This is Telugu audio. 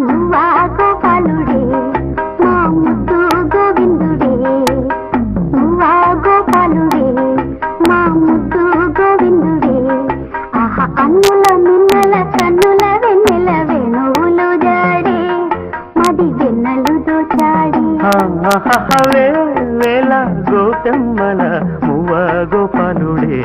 మువ్వా గోపాలుడే మా ముద్దు గోవిందుడే మువ్వా గోపాలుడే మా ముద్దు గోవిందుడే ఆహా అన్నుల మిన్నల కన్నుల వెన్నెల వేణువులు జాడే మది వెన్నెలు దోచాడే వేల గోపెమ్మల మువ్వా గోపాలుడే